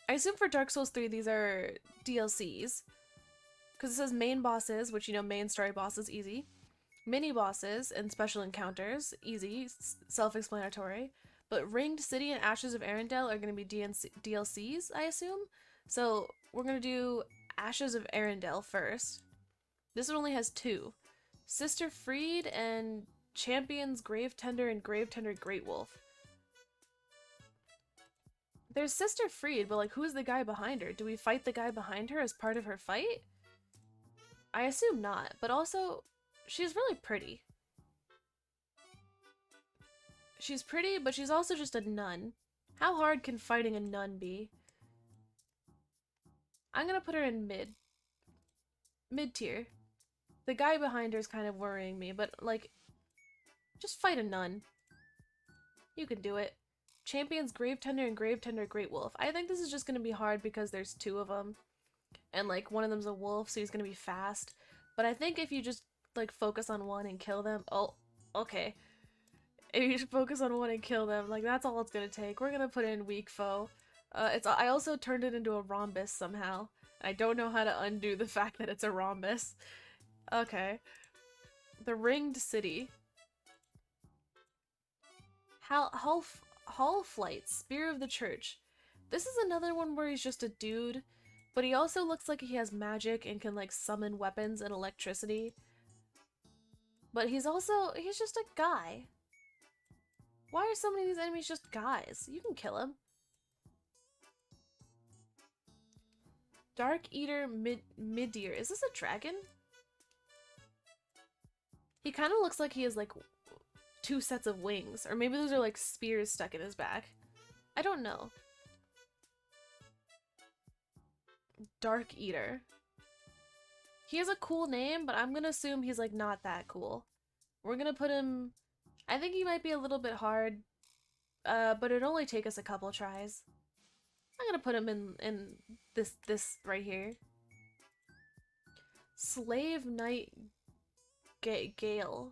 I assume for Dark Souls 3 these are DLCs. Because it says main bosses, which you know, main story bosses, easy. Mini bosses and special encounters, easy, self-explanatory. But Ringed City and Ashes of Arendelle are going to be DLCs, I assume. So we're going to do Ashes of Arendelle first. This one only has two. Sister Freed and Champions Gravetender and Gravetender Great Wolf. There's Sister Freed, but like who's the guy behind her? Do we fight the guy behind her as part of her fight? I assume not, but also she's really pretty. She's pretty, but she's also just a nun. How hard can fighting a nun be? I'm gonna put her in mid. Mid tier. The guy behind her is kind of worrying me, but like, just fight a nun. You can do it. Champions Gravetender and Gravetender Great Wolf. I think this is just gonna be hard because there's two of them. And like, one of them's a wolf, so he's gonna be fast. But I think if you just like focus on one and kill them, oh, okay. If you focus on one and kill them, like that's all it's gonna take. We're gonna put in weak foe. I also turned it into a rhombus somehow. I don't know how to undo the fact that it's a rhombus. Okay. The Ringed City. Hall Flight, Spear of the Church. This is another one where he's just a dude, but he also looks like he has magic and can like summon weapons and electricity. But he's just a guy. Why are so many of these enemies just guys? You can kill him. Dark Eater Midir. Is this a dragon? He kind of looks like he has like two sets of wings. Or maybe those are like spears stuck in his back. I don't know. Dark Eater. He has a cool name, but I'm gonna assume he's like not that cool. We're gonna put him... I think he might be a little bit hard, but it'd only take us a couple tries. I'm gonna put him in this right here. Slave Knight Gale.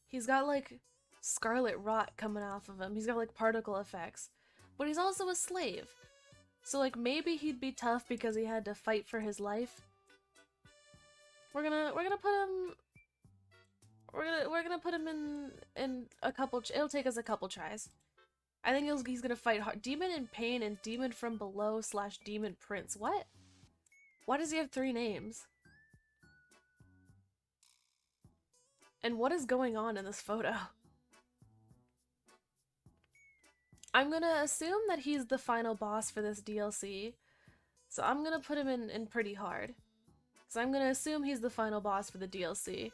He's got like scarlet rot coming off of him. He's got like particle effects. But he's also a slave. So like maybe he'd be tough because he had to fight for his life. We're gonna put him we're gonna put him in a couple it'll take us a couple tries. I think he's gonna fight hard. Demon in Pain and Demon from Below / Demon Prince. What? Why does he have 3 names? And what is going on in this photo? I'm gonna assume that he's the final boss for this DLC. So I'm gonna put him in pretty hard. So I'm gonna assume he's the final boss for the DLC.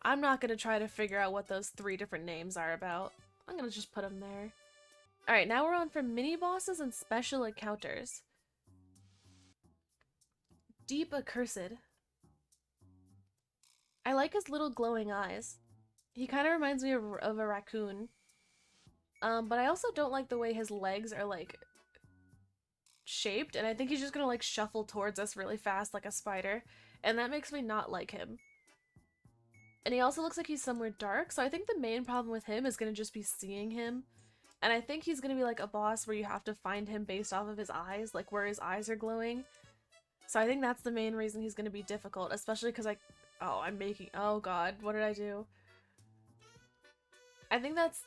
I'm not gonna try to figure out what those 3 different names are about. I'm gonna just put him there. Alright, now we're on for mini bosses and special encounters. Deep Accursed. I like his little glowing eyes. He kind of reminds me of a raccoon. But I also don't like the way his legs are like shaped, and I think he's just gonna like shuffle towards us really fast like a spider, and that makes me not like him. And he also looks like he's somewhere dark, so I think the main problem with him is gonna just be seeing him. And I think he's gonna be like a boss where you have to find him based off of his eyes, like where his eyes are glowing. So I think that's the main reason he's gonna be difficult, especially because oh god, what did I do? I think that's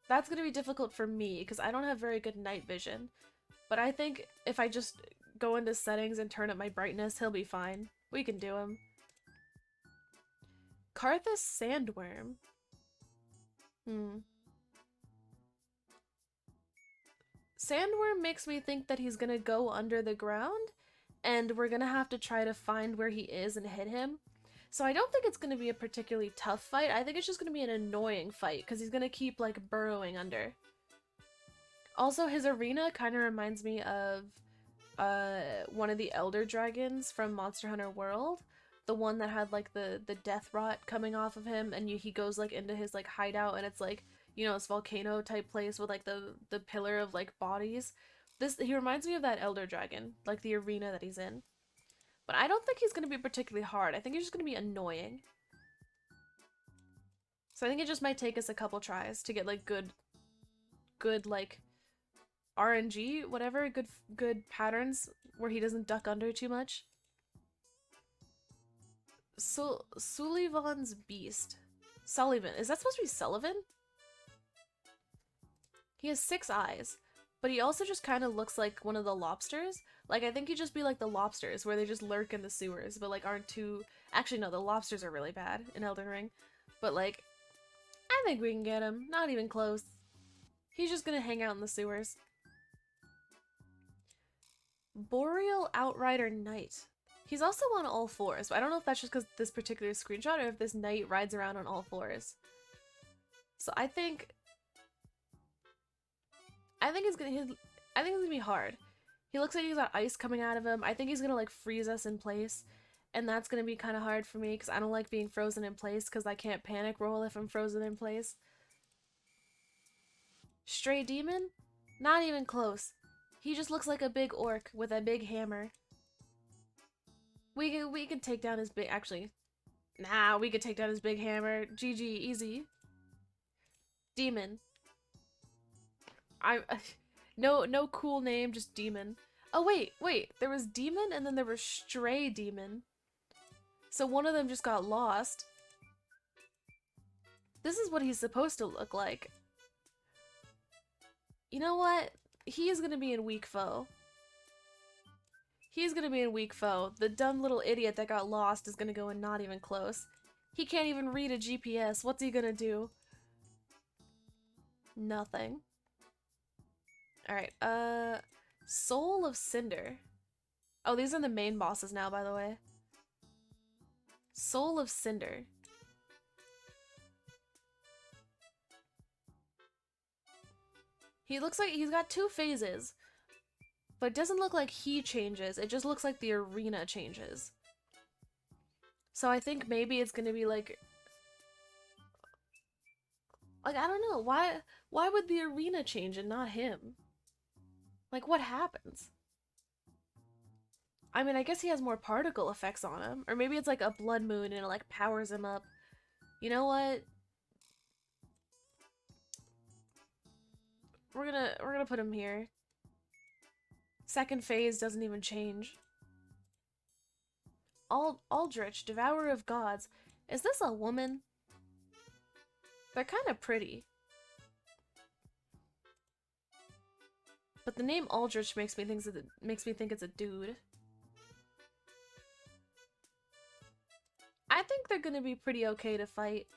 gonna be difficult for me because I don't have very good night vision. But I think if I just go into settings and turn up my brightness, he'll be fine. We can do him. Karthus Sandworm. Sandworm makes me think that he's gonna go under the ground, and we're gonna have to try to find where he is and hit him. So I don't think it's gonna be a particularly tough fight. I think it's just gonna be an annoying fight, because he's gonna keep, like, burrowing under. Also, his arena kind of reminds me of one of the Elder Dragons from Monster Hunter World. The one that had, like, the death rot coming off of him, and he goes, like, into his, like, hideout, and it's, like, you know, this volcano type place with like the pillar of like bodies. He reminds me of that Elder Dragon, like the arena that he's in. But I don't think he's gonna be particularly hard. I think he's just gonna be annoying. So I think it just might take us a couple tries to get like good like RNG, whatever, good patterns where he doesn't duck under too much. So Sullivan's Beast. Sullivan. Is that supposed to be Sullivan? He has 6 eyes, but he also just kind of looks like one of the lobsters. Like, I think he'd just be like the lobsters, where they just lurk in the sewers, but like aren't too... Actually, no, the lobsters are really bad in Elden Ring. But like, I think we can get him. Not even close. He's just gonna hang out in the sewers. Boreal Outrider Knight. He's also on all 4s, but I don't know if that's just because this particular screenshot or if this knight rides around on all 4s. So I think it's gonna be hard. He looks like he's got ice coming out of him. I think he's gonna like freeze us in place, and that's gonna be kind of hard for me because I don't like being frozen in place because I can't panic roll if I'm frozen in place. Stray Demon? Not even close. He just looks like a big orc with a big hammer. We could take down his big... Actually, nah, we could take down his big hammer. GG, easy. Demon. No cool name, just Demon. Oh, wait. There was Demon and then there was Stray Demon. So one of them just got lost. This is what he's supposed to look like. You know what? He is gonna be in Weak Foe. He's gonna be in Weak Foe. The dumb little idiot that got lost is gonna go in Not Even Close. He can't even read a GPS. What's he gonna do? Nothing. Alright, Soul of Cinder. Oh, these are the main bosses now, by the way. Soul of Cinder. He looks like he's got 2 phases, but it doesn't look like he changes. It just looks like the arena changes. So I think maybe it's gonna be like I don't know, why would the arena change and not him? Like, what happens? I mean, I guess he has more particle effects on him, or maybe it's like a blood moon and it like powers him up. You know what? We're gonna put him here. Second phase doesn't even change. Aldrich, Devourer of Gods. Is this a woman? They're kind of pretty. But the name Aldrich makes me think it's a dude. I think they're gonna be pretty okay to fight.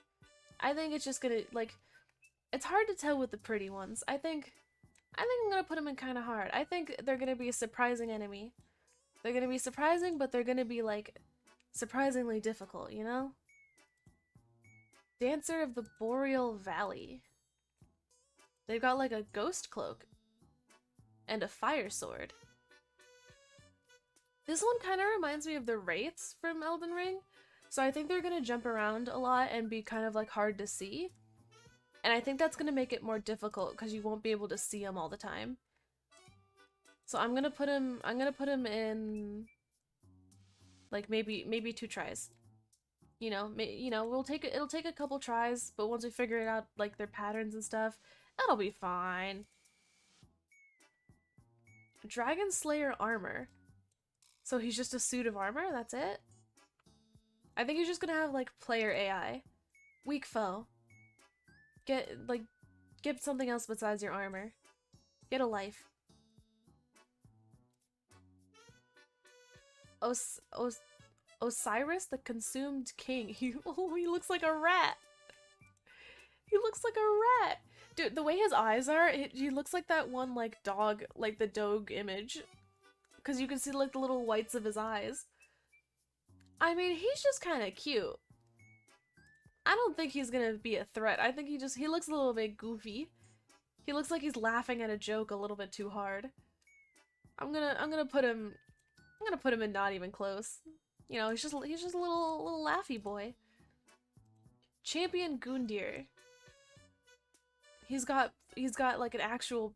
I think it's just gonna, like, it's hard to tell with the pretty ones. I think I'm gonna put them in kind of hard. I think they're gonna be a surprising enemy. They're gonna be surprising, but they're gonna be, like, surprisingly difficult, you know? Dancer of the Boreal Valley. They've got, like, a ghost cloak. And a fire sword. This one kind of reminds me of the Wraiths from Elden Ring. So I think they're gonna jump around a lot and be kind of, like, hard to see. And I think that's gonna make it more difficult because you won't be able to see them all the time. So I'm gonna put him in, like, maybe 2 tries. You know, it'll take a couple tries, but once we figure it out, like, their patterns and stuff, that'll be fine. Dragon Slayer armor. So he's just a suit of armor? That's it? I think he's just gonna have, like, player AI. Weak foe. Get something else besides your armor. Get a life. Osiris, the Consumed King. He looks like a rat. He looks like a rat. Dude, the way his eyes are, he looks like that one, like, dog, like the dog image. Because you can see, like, the little whites of his eyes. I mean, he's just kind of cute. I don't think he's gonna be a threat. I think he looks a little bit goofy. He looks like he's laughing at a joke a little bit too hard. I'm gonna put him in Not Even Close. You know, he's just a little laughy boy. Champion Gundyr. He's got like an actual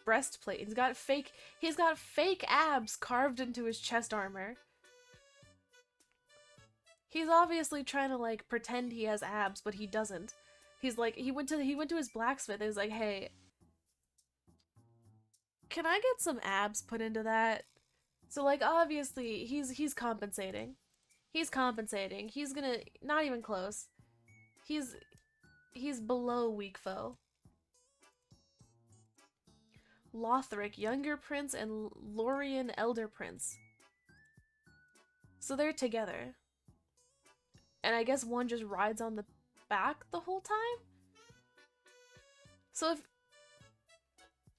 breastplate. He's got fake abs carved into his chest armor. He's obviously trying to, like, pretend he has abs, but he doesn't. He's like, he went to his blacksmith. He was like, hey, can I get some abs put into that? So like, obviously, he's compensating. He's compensating. He's gonna, not even close. He's below weak foe. Lothric, younger prince, and Lorien, elder prince. So they're together. And I guess one just rides on the back the whole time? So if...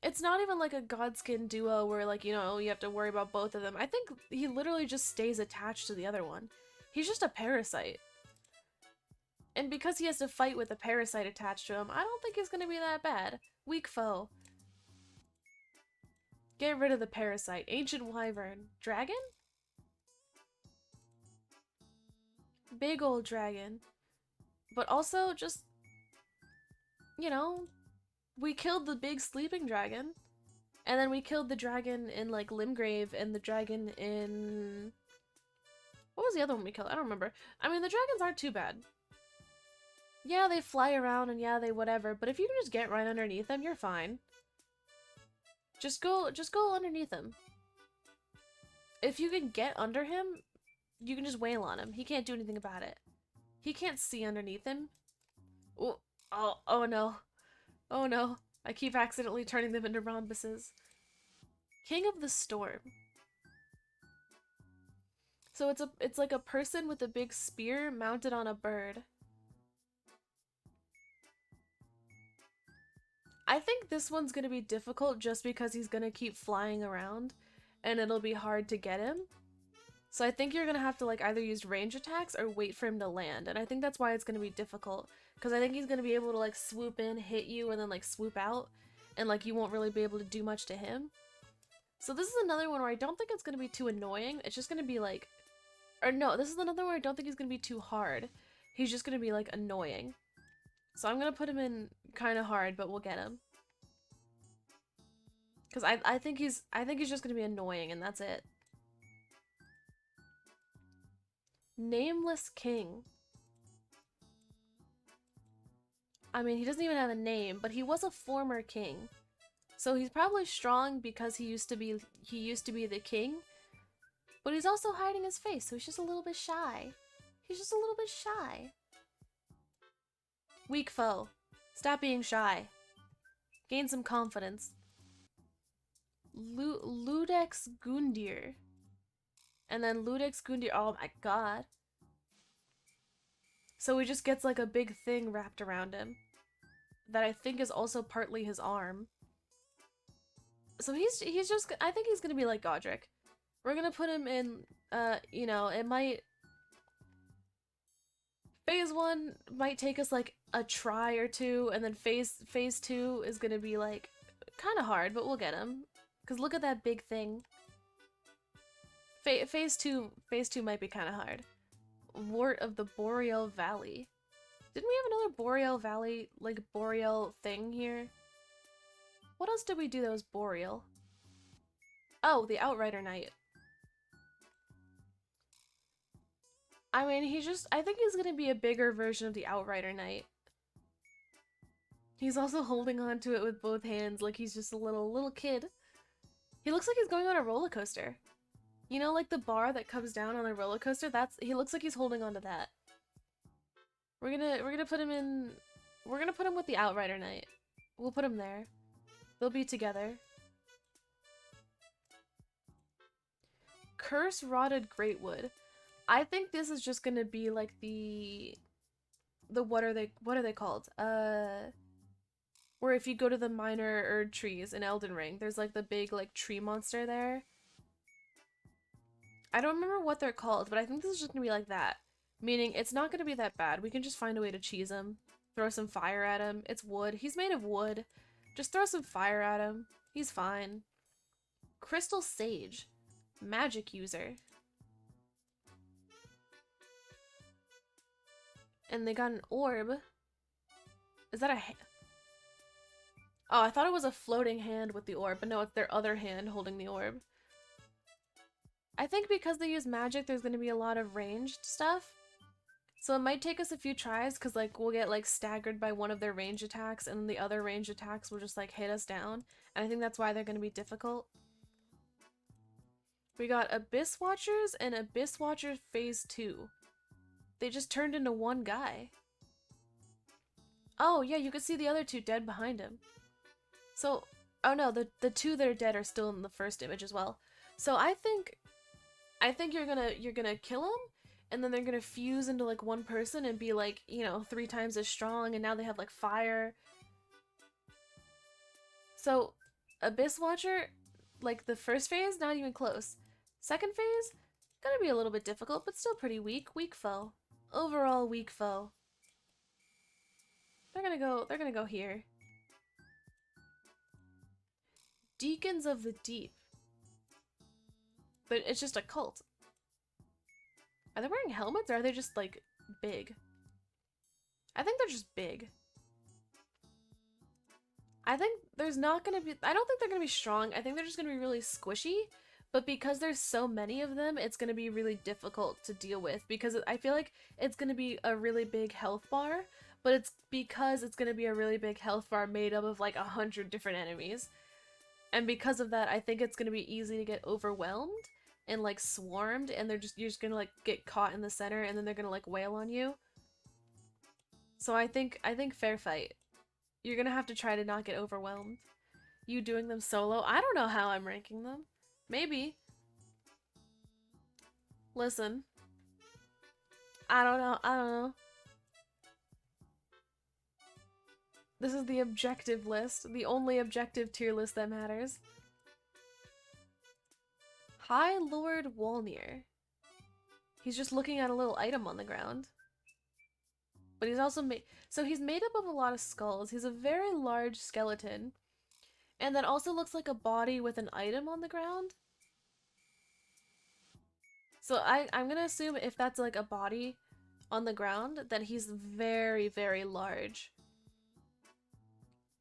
It's not even like a Godskin duo where, like, you know, you have to worry about both of them. I think he literally just stays attached to the other one. He's just a parasite. And because he has to fight with a parasite attached to him, I don't think he's gonna be that bad. Weak foe. Get rid of the parasite. Ancient wyvern. Dragon? Big old dragon. But also just, you know, we killed the big sleeping dragon. And then we killed the dragon in, like, Limgrave and the dragon in... What was the other one we killed? I don't remember. I mean, the dragons aren't too bad. Yeah, they fly around and yeah, they whatever, but if you can just get right underneath them, you're fine. Just go underneath him. If you can get under him, you can just wail on him. He can't do anything about it. He can't see underneath him. Oh no. Oh no. I keep accidentally turning them into rhombuses. King of the Storm. So it's like a person with a big spear mounted on a bird. I think this one's gonna be difficult just because he's gonna keep flying around and it'll be hard to get him. So I think you're gonna have to like either use range attacks or wait for him to land, and I think that's why it's gonna be difficult. Because I think he's gonna be able to like swoop in, hit you, and then like swoop out, and like you won't really be able to do much to him. So this is another one where I don't think it's gonna be too annoying, it's just gonna be like... Or no, this is another one where I don't think he's gonna be too hard. He's just gonna be like annoying. So I'm gonna put him in kind of hard, but we'll get him. Because I think he's just gonna be annoying, and that's it. Nameless King. I mean, he doesn't even have a name, but he was a former king. So he's probably strong because he used to be the king. But he's also hiding his face, so he's just a little bit shy. He's just a little bit shy. Weak foe. Stop being shy. Gain some confidence. Ludex Gundyr. And then Ludex Gundyr. Oh my god. So he just gets like a big thing wrapped around him. That I think is also partly his arm. So he's just... I think he's gonna be like Godric. We're gonna put him in, you know, it might... Phase 1 might take us like a try or two, and then phase 2 is gonna be like kind of hard, but we'll get him. Cause look at that big thing. Phase 2 might be kind of hard. Wart of the Boreal Valley. Didn't we have another Boreal Valley, like Boreal thing here? What else did we do that was Boreal? Oh, the Outrider Knight. I mean, I think he's gonna be a bigger version of the Outrider Knight. He's also holding on to it with both hands like he's just a little kid. He looks like he's going on a roller coaster. You know, like the bar that comes down on a roller coaster? He looks like he's holding on to that. We're gonna put him in... We're gonna put him with the Outrider Knight. We'll put him there. They'll be together. Curse Rotted Greatwood. I think this is just gonna be like the what are they called? Where if you go to the minor Erd trees in Elden Ring, there's like the big like tree monster there. I don't remember what they're called, but I think this is just gonna be like that. Meaning it's not gonna be that bad. We can just find a way to cheese him. Throw some fire at him. It's wood. He's made of wood. Just throw some fire at him. He's fine. Crystal Sage. Magic user. And they got an orb. Is that a hand? Oh, I thought it was a floating hand with the orb, but no, it's their other hand holding the orb. I think because they use magic, there's going to be a lot of ranged stuff. So it might take us a few tries because like we'll get like staggered by one of their range attacks and then the other range attacks will just like hit us down. And I think that's why they're going to be difficult. We got Abyss Watchers and Abyss Watchers Phase 2. They just turned into one guy. Oh yeah, you can see the other two dead behind him. So, oh no, the two that are dead are still in the first image as well. So I think you're gonna kill them, and then they're gonna fuse into like one person and be like, you know, 3 times as strong, and now they have like fire. So, Abyss Watcher, like the first phase, not even close. Second phase, gonna be a little bit difficult, but still pretty weak. Weak foe. Overall weak foe. They're gonna go here. Deacons of the Deep. But it's just a cult. Are they wearing helmets or are they just like big? I think they're just big. I think there's not gonna be, I don't think they're gonna be strong. I think they're just gonna be really squishy. But because there's so many of them, it's gonna be really difficult to deal with because I feel like it's gonna be a really big health bar, but it's because it's gonna be a really big health bar made up of like 100 different enemies. And because of that, I think it's gonna be easy to get overwhelmed and like swarmed, and you're just gonna like get caught in the center, and then they're gonna like wail on you. So I think fair fight. You're gonna have to try to not get overwhelmed. You doing them solo? I don't know how I'm ranking them. Maybe. Listen. I don't know. This is the objective list. The only objective tier list that matters. High Lord Wolnir. He's just looking at a little item on the ground. But he's also made... So he's made up of a lot of skulls. He's a very large skeleton. And that also looks like a body with an item on the ground. So I'm gonna assume if that's like a body on the ground, then he's very, very large.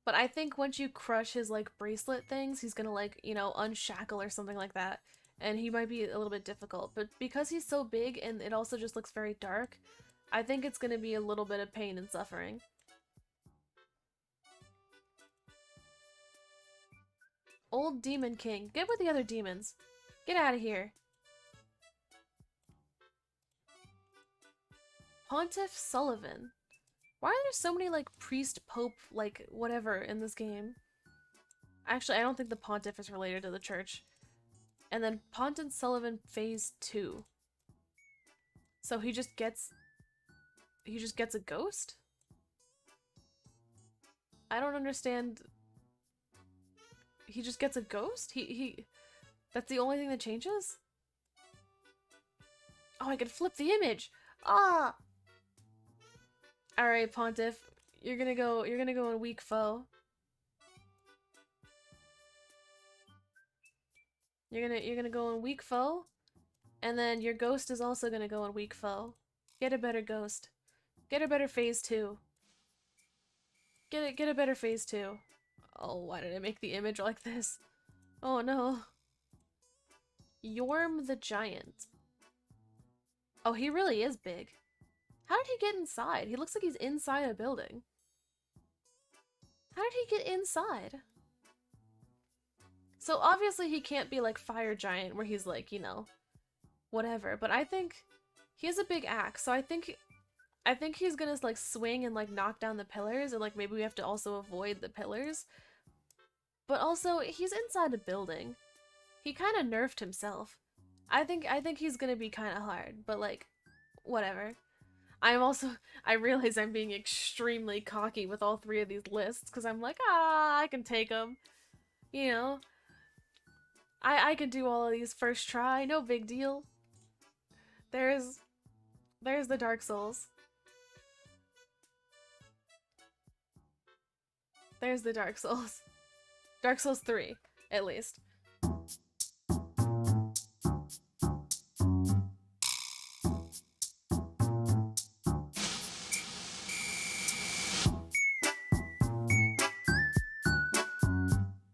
But I think once you crush his like bracelet things, he's gonna like, you know, unshackle or something like that. And he might be a little bit difficult. But because he's so big and it also just looks very dark, I think it's gonna be a little bit of pain and suffering. Old Demon King. Get with the other demons. Get out of here. Pontiff Sullivan. Why are there so many, like, priest, pope, like, whatever in this game? Actually, I don't think the Pontiff is related to the church. And then Pontiff Sullivan Phase 2. So he just gets a ghost? I don't understand. He just gets a ghost? That's the only thing that changes? Oh, I can flip the image! Ah! Alright, Pontiff. You're gonna go in weak foe. You're gonna go in weak foe. And then your ghost is also gonna go in weak foe. Get a better ghost. Get a better phase 2. Get a better phase 2. Oh, why did I make the image like this? Oh no. Yorm the Giant. Oh, he really is big. How did he get inside? He looks like he's inside a building. How did he get inside? So obviously he can't be like Fire Giant where he's like, you know, whatever. But I think he has a big axe, so I think he's gonna like swing and like knock down the pillars, and like maybe we have to also avoid the pillars. But also he's inside a building. He kind of nerfed himself. I think he's gonna be kind of hard, but like, whatever. I realize I'm being extremely cocky with all 3 of these lists because I'm like, I can take them. You know, I can do all of these first try, no big deal. There's the Dark Souls. There's the Dark Souls. Dark Souls 3, at least.